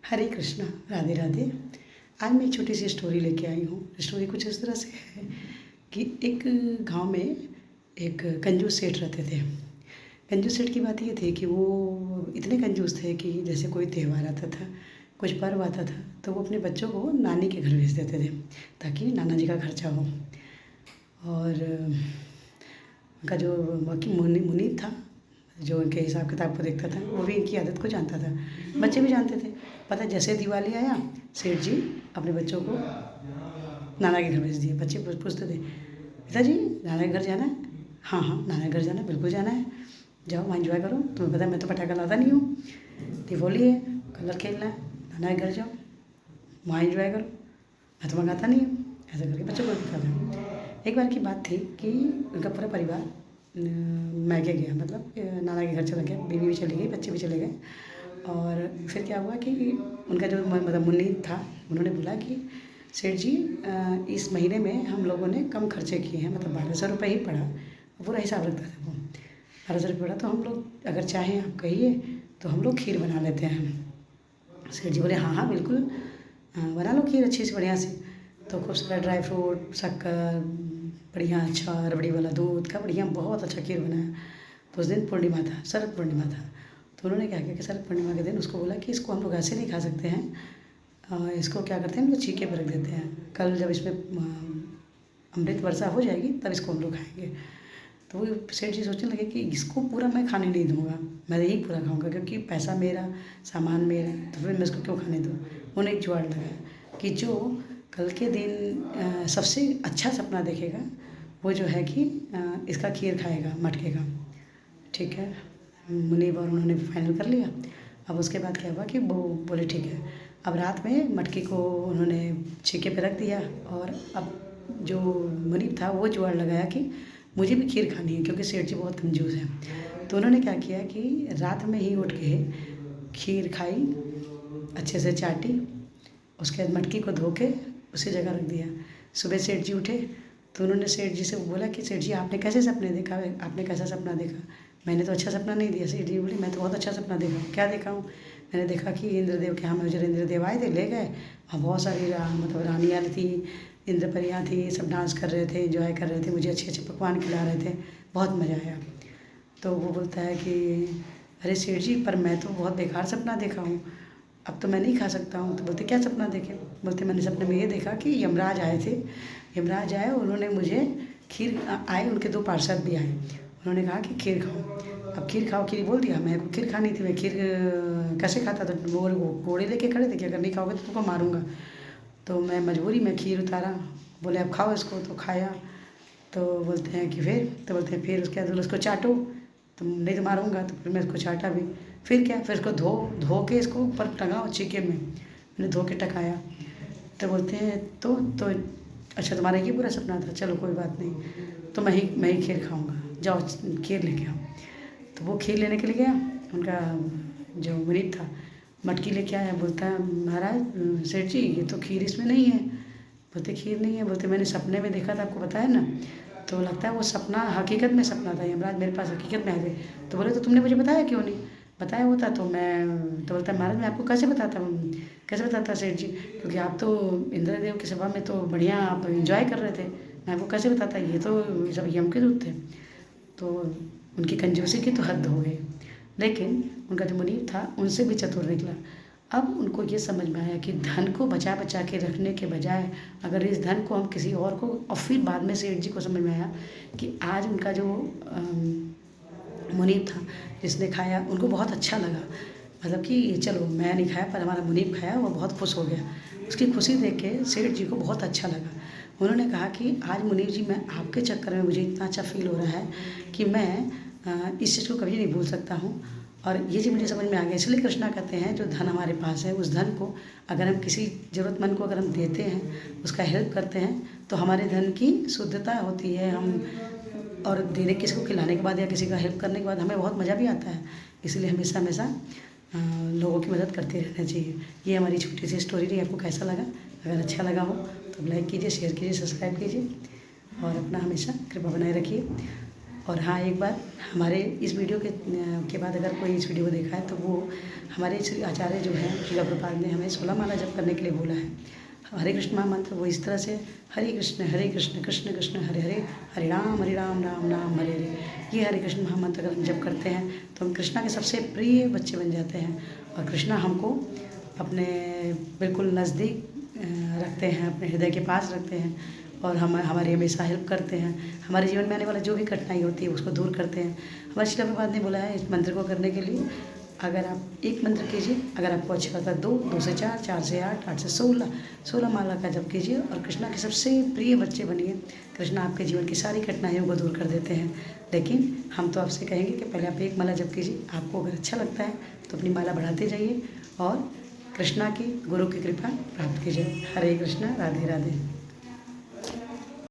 हरे कृष्णा, राधे राधे। आज मैं एक छोटी सी स्टोरी लेके आई हूँ। स्टोरी कुछ इस तरह से है कि एक गांव में एक कंजूस सेठ रहते थे। कंजूस सेठ की बात ये थी कि वो इतने कंजूस थे कि जैसे कोई त्यौहार आता था, कुछ पर्व आता था, तो वो अपने बच्चों को नानी के घर भेज देते थे ताकि नाना जी का खर्चा हो। और उनका जो मुनीब था, जो उनके हिसाब किताब को देखता था, वो भी इनकी आदत को जानता था। बच्चे भी जानते थे। पता जैसे दिवाली आया, सेठ जी अपने बच्चों को नाना के घर भेज दिए। बच्चे पूछते थे, पिताजी नाना के घर जाना है? हाँ हाँ, नाना के घर जाना है, बिल्कुल जाना है, जाओ वहाँ एंजॉय करो। तुम्हें पता है मैं तो पटाखा लाता नहीं हूँ, दिवाली है, कलर खेलना है, नाना के घर जाओ, वहाँ एंजॉय करो, मैं तो मंगाता नहीं हूँ। ऐसा करके बच्चों को दिखाता। एक बार की बात थी कि उनका पूरा परिवार मैके गया, मतलब नाना के घर चला गया। बीवी भी चली गई, बच्चे भी चले गए। और फिर क्या हुआ कि उनका जो मतलब मुनीब था, उन्होंने बोला कि सेठ जी, इस महीने में हम लोगों ने कम खर्चे किए हैं, मतलब 1200 रुपये ही पड़ा। पूरा हिसाब रखता था वो, 1200 रुपये पड़ा, तो हम लोग अगर चाहें आप कहिए तो हम लोग खीर बना लेते हैं। सेठ जी बोले हाँ हाँ बिल्कुल, बना लो खीर अच्छी से बढ़िया से। तो खूब सारा ड्राई फ्रूट, शक्कर, बढ़िया अच्छा रबड़ी वाला दूध का बढ़िया बहुत अच्छा खीर बनाया। तो उस दिन पूर्णिमा था, शरद पूर्णिमा था। तो उन्होंने क्या किया कि शरद पूर्णिमा के दिन उसको बोला कि इसको हम लोग ऐसे नहीं खा सकते हैं, इसको क्या करते हैं हम लोग छीके पर रख देते हैं, कल जब इसमें अमृत वर्षा हो जाएगी तब इसको हम लोग खाएंगे। तो वो सेठ जी सोचने लगे कि इसको पूरा मैं खाने नहीं दूंगा, मैं यही पूरा खाऊंगा, क्योंकि पैसा मेरा, सामान मेरा, तो फिर मैं इसको क्यों खाने दूँ। उन्होंने एक जुगाड़ लगाया कि जो कल के दिन सबसे अच्छा सपना देखेगा वो जो है कि इसका खीर खाएगा मटके का। ठीक है, मुनीब और उन्होंने फाइनल कर लिया। अब उसके बाद क्या हुआ कि वो बोले ठीक है। अब रात में मटकी को उन्होंने छीके पे रख दिया। और अब जो मुनीब था वो जुगाड़ लगाया कि मुझे भी खीर खानी है, क्योंकि सेठ जी बहुत कंजूस हैं। तो उन्होंने क्या किया कि रात में ही उठ के खीर खाई, अच्छे से चाटी, उसके बाद मटकी को धो के उसी जगह रख दिया। सुबह सेठ जी उठे तो उन्होंने सेठ जी से बोला कि सेठ जी आपने कैसे सपने देखा, आपने कैसा सपना देखा? मैंने तो अच्छा सपना नहीं दिया। सेठ जी बोली मैं तो बहुत अच्छा सपना देखा। क्या देखा हूँ? मैंने देखा कि इंद्रदेव के यहाँ मुझे इंद्रदेव आए थे, ले गए, और बहुत सारी मतलब रानियाँ थी, इंद्रपरियाँ थी, सब डांस कर रहे थे, एंजॉय कर रहे थे, मुझे अच्छे अच्छे पकवान खिला रहे थे, बहुत मज़ा आया। तो वो बोलता है कि अरे सेठ जी, पर मैं तो बहुत बेकार सपना देखा हूँ, अब तो मैं नहीं खा सकता हूँ। तो बोलते क्या सपना देखे? बोलते मैंने सपने में ये देखा कि यमराज आए थे, यमराज आए, उन्होंने मुझे खीर आए, उनके 2 पार्षद भी आए, उन्होंने कहा कि खीर खाओ। अब खीर खाओ, खीर बोल दिया, मेरे को खीर खानी थी, मैं खीर कैसे खाता? तो वो घोड़े लेके खड़े थे कि अगर नहीं खाओगे तो तुमको मारूंगा। तो मैं मजबूरी में खीर उतारा, बोले अब खाओ इसको, तो खाया। तो बोलते हैं कि फिर, तो बोलते हैं फिर उसके बाद उसको चाटो, तुम नहीं तो मारूंगा। तो फिर मैं इसको चाटा भी। फिर क्या, फिर इसको धो धो के इसको ऊपर टंगाओ छीके में, मैंने धो के टकाया। तो बोलते हैं तो अच्छा तुम्हारा ये पूरा सपना था, चलो कोई बात नहीं, तो मैं ही खीर खाऊंगा, जाओ खीर लेके आओ। तो वो खीर लेने के लिए गया, उनका जो मुनीब था मटकी लेके आया। बोलता है महाराज सेठ जी, ये तो खीर इसमें नहीं है। बोलते खीर नहीं है? बोलते मैंने सपने में देखा था, आपको बताया ना। तो लगता है वो सपना हकीकत में सपना था, यमराज मेरे पास हकीकत में आए थे। तो बोले तो तुमने मुझे बताया क्यों नहीं? बताया होता तो मैं, तो बोलता है महाराज मैं आपको कैसे बताता सेठ जी, क्योंकि आप तो इंद्रदेव की सभा में तो बढ़िया आप इंजॉय कर रहे थे, मैं आपको कैसे बताता, ये तो सब यम के दूत थे। तो उनकी कंजूसी की तो हद हो गई। लेकिन उनका जो मुनीब था उनसे भी चतुर निकला। अब उनको ये समझ में आया कि धन को बचा बचा के रखने के बजाय अगर इस धन को हम किसी और को, और फिर बाद में सेठ जी को समझ में आया कि आज उनका जो मुनीब था जिसने खाया, उनको बहुत अच्छा लगा, मतलब कि चलो मैं नहीं खाया पर हमारा मुनीब खाया, वो बहुत खुश हो गया। उसकी खुशी देख के सेठ जी को बहुत अच्छा लगा। उन्होंने कहा कि आज मुनीब जी, मैं आपके चक्कर में मुझे इतना अच्छा फील हो रहा है कि मैं इस चीज़ को कभी नहीं भूल सकता हूँ, और ये चीज़ मुझे समझ में आ गया। इसलिए कृष्णा कहते हैं जो धन हमारे पास है, उस धन को अगर हम किसी ज़रूरतमंद को अगर हम देते हैं, उसका हेल्प करते हैं, तो हमारे धन की शुद्धता होती है। हम और देने, किसी को खिलाने के बाद या किसी का हेल्प करने के बाद हमें बहुत मज़ा भी आता है। इसलिए हमेशा हमेशा लोगों की मदद करते रहना चाहिए। ये हमारी छोटी सी स्टोरी रही। आपको कैसा लगा? अगर अच्छा लगा हो तो लाइक कीजिए, शेयर कीजिए, सब्सक्राइब कीजिए, और अपना हमेशा कृपा बनाए रखिए। और हाँ, एक बार हमारे इस वीडियो के बाद अगर कोई इस वीडियो को देखा है तो वो हमारे श्री आचार्य जो हैं श्रील प्रभुपाद ने हमें 16 माला जप करने के लिए बोला है। हरे कृष्ण महामंत्र वो इस तरह से हरे कृष्ण कृष्ण कृष्ण हरे हरे, हरे राम राम राम हरे हरे। ये हरे कृष्ण महामंत्र अगर हम जप करते हैं तो हम कृष्णा के सबसे प्रिय बच्चे बन जाते हैं और कृष्णा हमको अपने बिल्कुल नज़दीक रखते हैं, अपने हृदय के पास रखते हैं और हमारी हमेशा हेल्प करते हैं। हमारे जीवन में आने वाला जो भी कठिनाई होती है उसको दूर करते हैं। हमारे श्रील प्रभुपाद ने बोला है इस मंत्र को करने के लिए अगर आप एक मंत्र कीजिए, अगर आपको अच्छा लगता है 2 से 4, 4 से 8, 8 से 16 माला का जप कीजिए और कृष्णा के सबसे प्रिय बच्चे बनिए। कृष्णा आपके जीवन की सारी कठिनाइयों को दूर कर देते हैं। लेकिन हम तो आपसे कहेंगे कि पहले आप एक माला जप कीजिए, आपको अगर अच्छा लगता है तो अपनी माला बढ़ाते जाइए और कृष्णा की गुरु की कृपा प्राप्त कीजिए। हरे कृष्णा, राधे राधे।